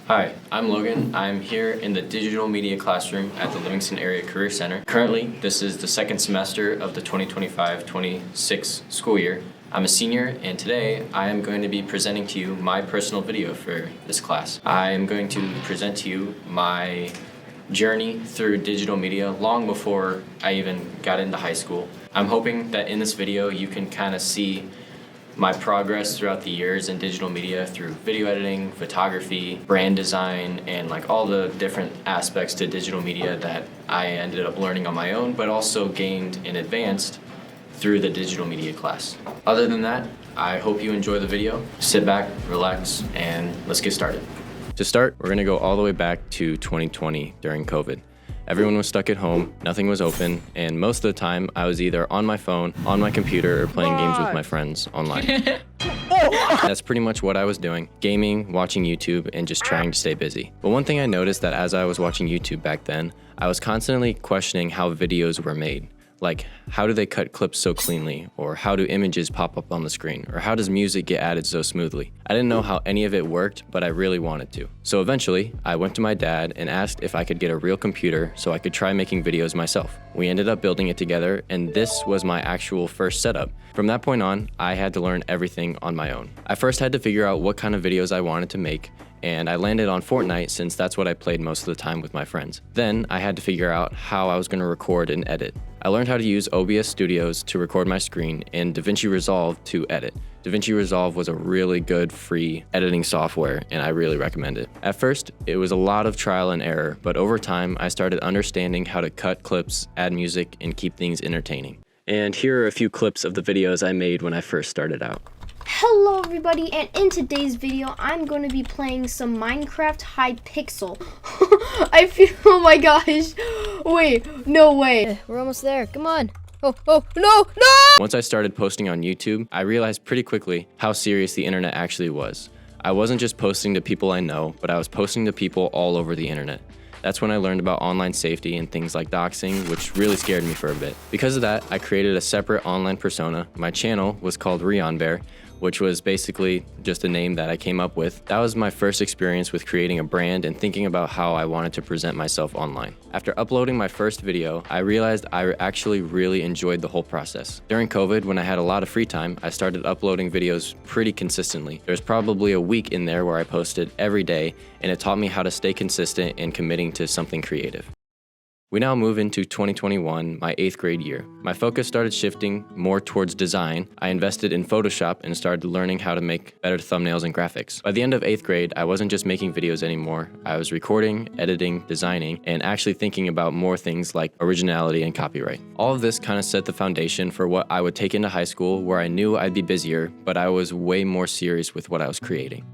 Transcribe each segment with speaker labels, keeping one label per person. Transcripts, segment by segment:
Speaker 1: Hi, I'm Logan. I'm here in the digital media classroom at the Livingston Area Career Center. Currently, this is the second semester of the 2025-26 school year. I'm a senior, and today I am going to be presenting to you my personal video for this class. I am going to present to you my journey through digital media long before I even got into high school. I'm hoping that in this video you can kind of see my progress throughout the years in digital media through video editing, photography, brand design, and like all the different aspects to digital media that I ended up learning on my own, but also gained and advanced through the digital media class. Other than that, I hope you enjoy the video. Sit back, relax, and let's get started. To start, we're gonna go all the way back to 2020 during COVID. Everyone was stuck at home, nothing was open, and most of the time I was either on my phone, on my computer, or playing games with my friends online. That's pretty much what I was doing, gaming, watching YouTube, and just trying to stay busy. But one thing I noticed that as I was watching YouTube back then, I was constantly questioning how videos were made. Like, how do they cut clips so cleanly? Or how do images pop up on the screen? Or how does music get added so smoothly? I didn't know how any of it worked, but I really wanted to. So eventually, I went to my dad and asked if I could get a real computer so I could try making videos myself. We ended up building it together, and this was my actual first setup. From that point on, I had to learn everything on my own. I first had to figure out what kind of videos I wanted to make, and I landed on Fortnite since that's what I played most of the time with my friends. Then I had to figure out how I was going to record and edit. I learned how to use OBS Studios to record my screen and DaVinci Resolve to edit. DaVinci Resolve was a really good free editing software, and I really recommend it. At first, it was a lot of trial and error, but over time, I started understanding how to cut clips, add music, and keep things entertaining. And here are a few clips of the videos I made when I first started out.
Speaker 2: Hello everybody, and in today's video I'm going to be playing some Minecraft Hypixel. Oh my gosh, wait, no way.
Speaker 3: We're almost there, come on. Oh, no!
Speaker 1: Once I started posting on YouTube, I realized pretty quickly how serious the internet actually was. I wasn't just posting to people I know, but I was posting to people all over the internet. That's when I learned about online safety and things like doxing, which really scared me for a bit. Because of that, I created a separate online persona. My channel was called ReonBear, which was basically just a name that I came up with. That was my first experience with creating a brand and thinking about how I wanted to present myself online. After uploading my first video, I realized I actually really enjoyed the whole process. During COVID, when I had a lot of free time, I started uploading videos pretty consistently. There's probably a week in there where I posted every day, and it taught me how to stay consistent and committing to something creative. We now move into 2021, my 8th grade year. My focus started shifting more towards design. I invested in Photoshop and started learning how to make better thumbnails and graphics. By the end of 8th grade, I wasn't just making videos anymore. I was recording, editing, designing, and actually thinking about more things like originality and copyright. All of this kind of set the foundation for what I would take into high school, where I knew I'd be busier, but I was way more serious with what I was creating.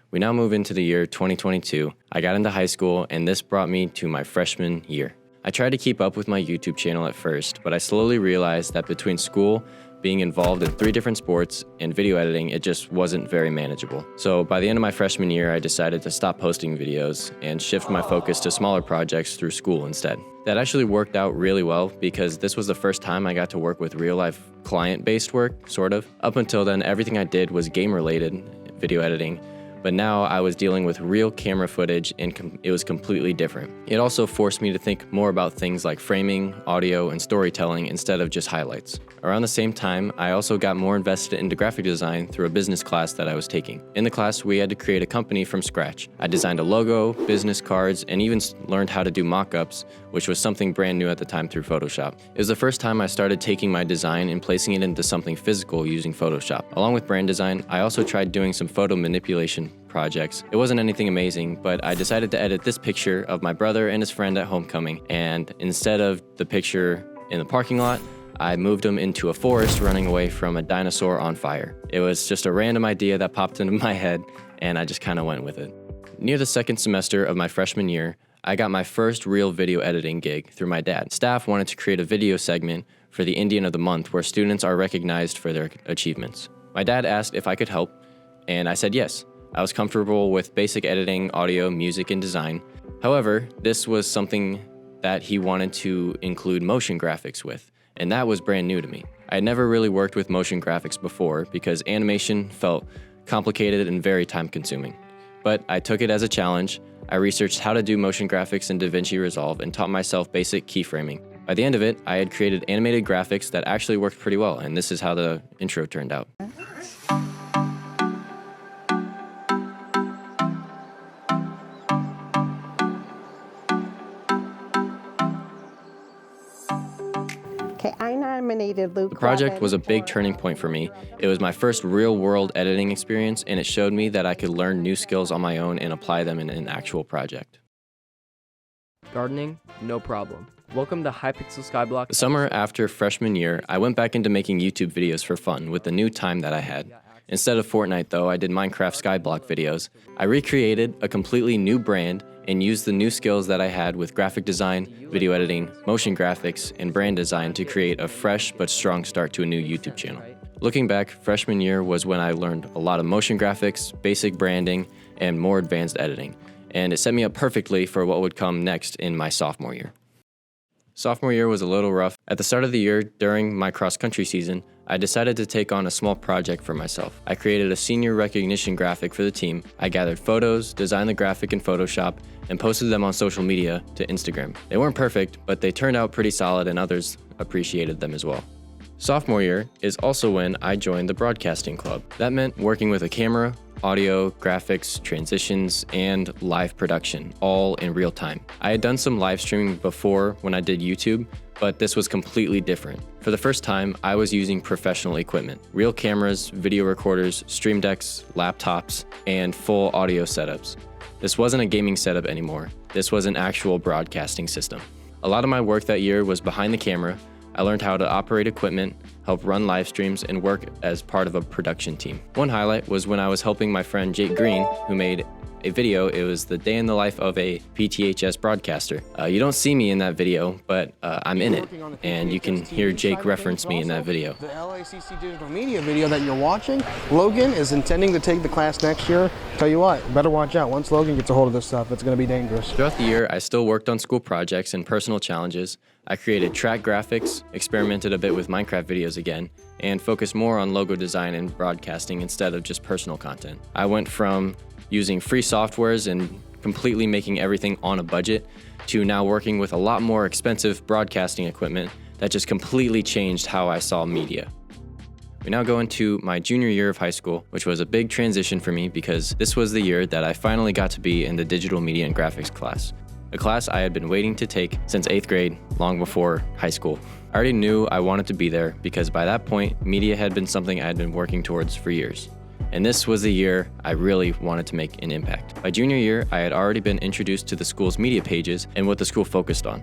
Speaker 1: We now move into the year 2022. I got into high school, and this brought me to my freshman year. I tried to keep up with my YouTube channel at first, but I slowly realized that between school, being involved in 3 different sports, and video editing, it just wasn't very manageable. So by the end of my freshman year, I decided to stop posting videos and shift my focus to smaller projects through school instead. That actually worked out really well because this was the first time I got to work with real-life client-based work, sort of. Up until then, everything I did was game-related, video editing, but now I was dealing with real camera footage and it was completely different. It also forced me to think more about things like framing, audio, and storytelling instead of just highlights. Around the same time, I also got more invested into graphic design through a business class that I was taking. In the class, we had to create a company from scratch. I designed a logo, business cards, and even learned how to do mock-ups, which was something brand new at the time through Photoshop. It was the first time I started taking my design and placing it into something physical using Photoshop. Along with brand design, I also tried doing some photo manipulation projects. It wasn't anything amazing, but I decided to edit this picture of my brother and his friend at homecoming, and instead of the picture in the parking lot, I moved him into a forest running away from a dinosaur on fire. It was just a random idea that popped into my head, and I just kind of went with it. Near the second semester of my freshman year, I got my first real video editing gig through my dad. Staff wanted to create a video segment for the Indian of the Month where students are recognized for their achievements. My dad asked if I could help, and I said yes. I was comfortable with basic editing, audio, music, and design. However, this was something that he wanted to include motion graphics with, and that was brand new to me. I had never really worked with motion graphics before because animation felt complicated and very time-consuming. but I took it as a challenge. I researched how to do motion graphics in DaVinci Resolve and taught myself basic keyframing. By the end of it, I had created animated graphics that actually worked pretty well, and this is how the intro turned out.
Speaker 4: Okay, I nominated Luke.
Speaker 1: The project was a big turning point for me. It was my first real-world editing experience, and it showed me that I could learn new skills on my own and apply them in an actual project.
Speaker 5: Gardening? No problem. Welcome to Hypixel Skyblock.
Speaker 1: The summer after freshman year, I went back into making YouTube videos for fun with the new time that I had. Instead of Fortnite though, I did Minecraft Skyblock videos. I recreated a completely new brand and used the new skills that I had with graphic design, video editing, motion graphics, and brand design to create a fresh but strong start to a new YouTube channel. Looking back, freshman year was when I learned a lot of motion graphics, basic branding, and more advanced editing. And it set me up perfectly for what would come next in my sophomore year. Sophomore year was a little rough. At the start of the year, during my cross-country season, I decided to take on a small project for myself. I created a senior recognition graphic for the team. I gathered photos, designed the graphic in Photoshop, and posted them on social media to Instagram. They weren't perfect, but they turned out pretty solid and others appreciated them as well. Sophomore year is also when I joined the broadcasting club. That meant working with a camera, audio, graphics, transitions, and live production, all in real time. I had done some live streaming before when I did YouTube, but this was completely different. For the first time, I was using professional equipment, real cameras, video recorders, stream decks, laptops, and full audio setups. This wasn't a gaming setup anymore. This was an actual broadcasting system. A lot of my work that year was behind the camera. I learned how to operate equipment, help run live streams, and work as part of a production team. One highlight was when I was helping my friend Jake Green, who made a video. It was the day in the life of a PTHS broadcaster. You don't see me in that video, but I'm in it, and you can hear Jake reference me in that video.
Speaker 6: The LACC digital media video that you're watching, Logan is intending to take the class next year. Tell you what, better watch out. Once Logan gets a hold of this stuff, it's going to be dangerous.
Speaker 1: Throughout the year, I still worked on school projects and personal challenges. I created track graphics, experimented a bit with Minecraft videos again, and focused more on logo design and broadcasting instead of just personal content. I went from using free softwares and completely making everything on a budget to now working with a lot more expensive broadcasting equipment that just completely changed how I saw media. We now go into my junior year of high school, which was a big transition for me because this was the year that I finally got to be in the digital media and graphics class, a class I had been waiting to take since 8th grade, long before high school. I already knew I wanted to be there because by that point, media had been something I had been working towards for years. And this was the year I really wanted to make an impact. By junior year, I had already been introduced to the school's media pages and what the school focused on: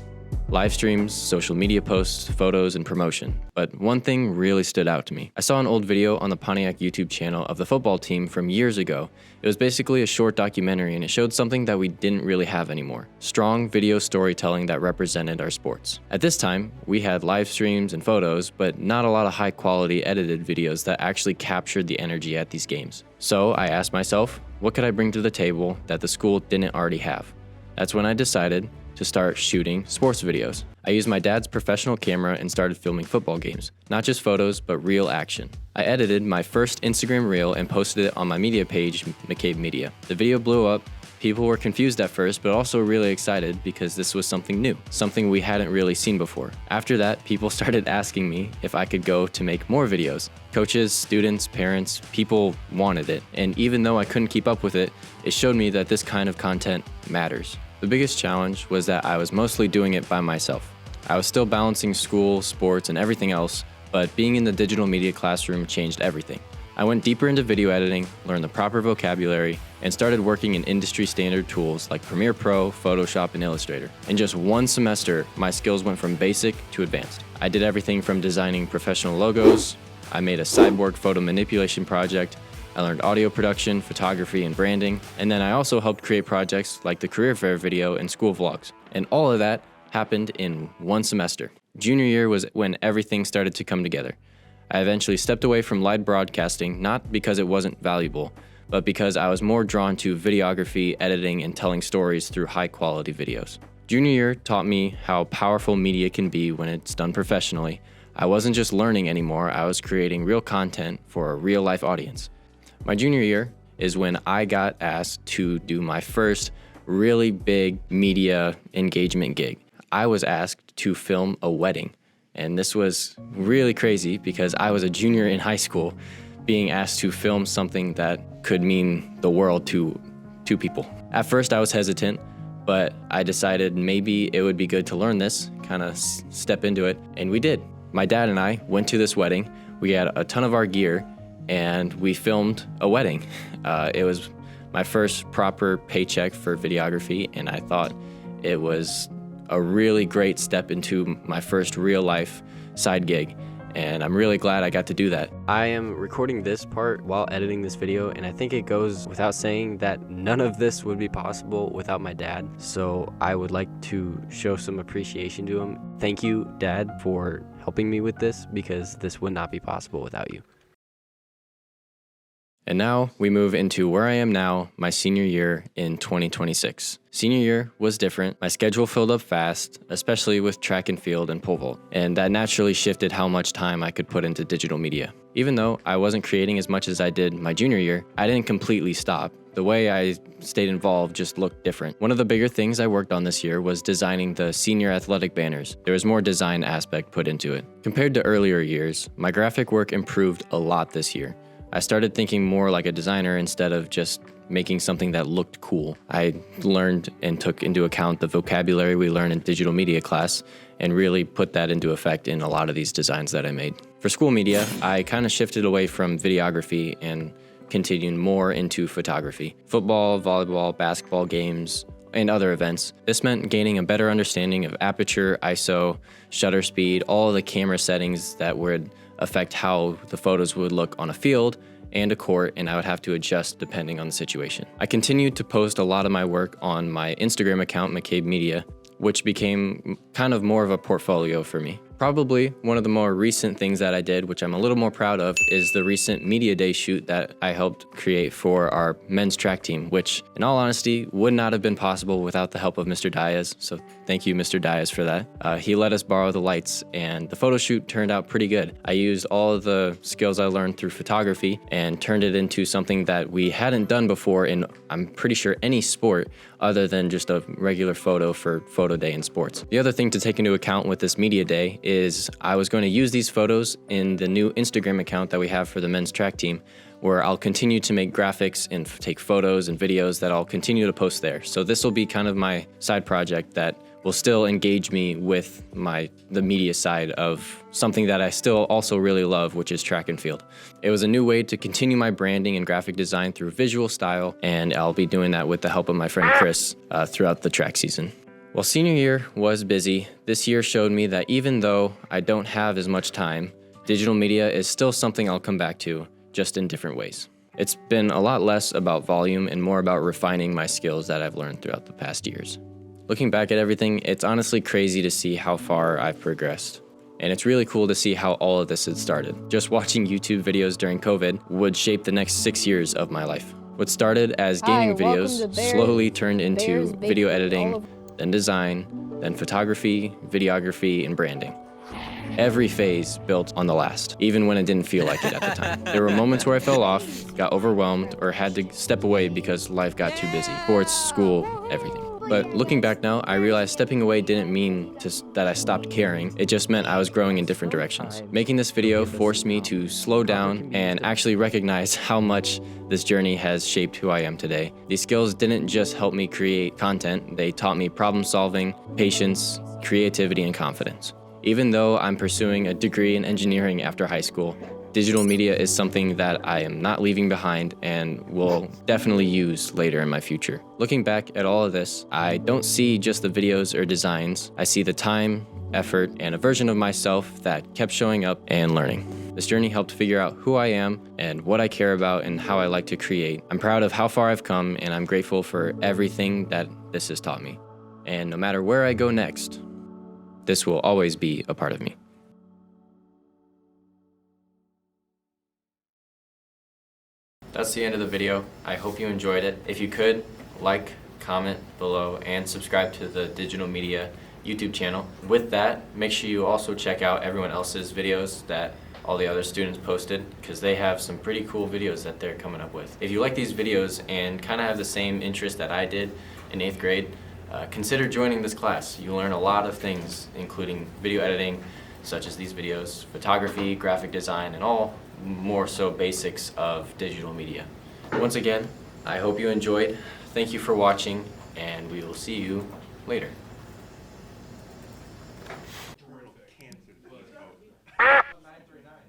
Speaker 1: live streams, social media posts, photos, and promotion. But one thing really stood out to me. I saw an old video on the Pontiac YouTube channel of the football team from years ago. It was basically a short documentary, and it showed something that we didn't really have anymore: strong video storytelling that represented our sports. At this time, we had live streams and photos, but not a lot of high quality edited videos that actually captured the energy at these games. So I asked myself, what could I bring to the table that the school didn't already have? That's when I decided to start shooting sports videos. I used my dad's professional camera and started filming football games, not just photos, but real action. I edited my first Instagram reel and posted it on my media page, McCabe Media. The video blew up. People were confused at first, but also really excited because this was something new, something we hadn't really seen before. After that, people started asking me if I could go to make more videos. Coaches, students, parents, people wanted it. And even though I couldn't keep up with it, it showed me that this kind of content matters. The biggest challenge was that I was mostly doing it by myself. I was still balancing school, sports, and everything else, but being in the digital media classroom changed everything. I went deeper into video editing, learned the proper vocabulary, and started working in industry standard tools like Premiere Pro, Photoshop, and Illustrator. In just one semester, my skills went from basic to advanced. I did everything from designing professional logos. I made a cyborg photo manipulation project. I learned audio production, photography, and branding, and then I also helped create projects like the career fair video and school vlogs. And all of that happened in one semester. Junior year was when everything started to come together. I eventually stepped away from live broadcasting, not because it wasn't valuable, but because I was more drawn to videography, editing, and telling stories through high-quality videos. Junior year taught me how powerful media can be when it's done professionally. I wasn't just learning anymore, I was creating real content for a real-life audience. My junior year, is when I got asked to do my first really big media engagement gig. I was asked to film a wedding, and this was really crazy because I was a junior in high school being asked to film something that could mean the world to two people. At first I was hesitant, but I decided maybe it would be good to learn this, kind of step into it, and we did. My dad and I went to this wedding. We had a ton of our gear, and we filmed a wedding. It was my first proper paycheck for videography, and I thought it was a really great step into my first real life side gig. And I'm really glad I got to do that.
Speaker 5: I am recording this part while editing this video, and I think it goes without saying that none of this would be possible without my dad. So I would like to show some appreciation to him. Thank you, Dad, for helping me with this, because this would not be possible without you.
Speaker 1: And now we move into where I am now, my senior year in 2026. Senior year was different. My schedule filled up fast, especially with track and field and pole vault, and that naturally shifted how much time I could put into digital media. Even though I wasn't creating as much as I did my junior year, I didn't completely stop. The way I stayed involved just looked different. One of the bigger things I worked on this year was designing the senior athletic banners. There was more design aspect put into it. Compared to earlier years, my graphic work improved a lot this year. I started thinking more like a designer instead of just making something that looked cool. I learned and took into account the vocabulary we learned in digital media class and really put that into effect in a lot of these designs that I made. For school media, I kind of shifted away from videography and continued more into photography. Football, volleyball, basketball games, and other events. This meant gaining a better understanding of aperture, ISO, shutter speed, all of the camera settings that would affect how the photos would look on a field and a court, and I would have to adjust depending on the situation. I continued to post a lot of my work on my Instagram account, McCabe Media, which became kind of more of a portfolio for me. Probably one of the more recent things that I did, which I'm a little more proud of, is the recent Media Day shoot that I helped create for our men's track team, which in all honesty would not have been possible without the help of Mr. Diaz. So thank you, Mr. Diaz, for that. He let us borrow the lights, and the photo shoot turned out pretty good. I used all of the skills I learned through photography and turned it into something that we hadn't done before in, I'm pretty sure, any sport other than just a regular photo for photo day in sports. The other thing to take into account with this Media Day is I was going to use these photos in the new Instagram account that we have for the men's track team, where I'll continue to make graphics and take photos and videos that I'll continue to post there. So this will be kind of my side project that will still engage me with the media side of something that I still also really love, which is track and field. It was a new way to continue my branding and graphic design through visual style, and I'll be doing that with the help of my friend Chris throughout the track season. While senior year was busy, this year showed me that even though I don't have as much time, digital media is still something I'll come back to, just in different ways. It's been a lot less about volume and more about refining my skills that I've learned throughout the past years. Looking back at everything, it's honestly crazy to see how far I've progressed. And it's really cool to see how all of this had started. Just watching YouTube videos during COVID would shape the next 6 years of my life. What started as gaming videos slowly turned into video editing, then design, then photography, videography, and branding. Every phase built on the last, even when it didn't feel like it at the time. There were moments where I fell off, got overwhelmed, or had to step away because life got too busy. Sports, school, everything. But looking back now, I realized stepping away didn't mean that I stopped caring. It just meant I was growing in different directions. Making this video forced me to slow down and actually recognize how much this journey has shaped who I am today. These skills didn't just help me create content, they taught me problem solving, patience, creativity, and confidence. Even though I'm pursuing a degree in engineering after high school, digital media is something that I am not leaving behind and will definitely use later in my future. Looking back at all of this, I don't see just the videos or designs. I see the time, effort, and a version of myself that kept showing up and learning. This journey helped figure out who I am and what I care about and how I like to create. I'm proud of how far I've come, and I'm grateful for everything that this has taught me. And no matter where I go next, this will always be a part of me. That's the end of the video. I hope you enjoyed it. If you could, like, comment below, and subscribe to the Digital Media YouTube channel. With that, make sure you also check out everyone else's videos that all the other students posted, because they have some pretty cool videos that they're coming up with. If you like these videos and kind of have the same interest that I did in 8th grade, consider joining this class. You'll learn a lot of things, including video editing, such as these videos, photography, graphic design, and all more so basics of digital media. Once again, I hope you enjoyed. Thank you for watching, and we will see you later.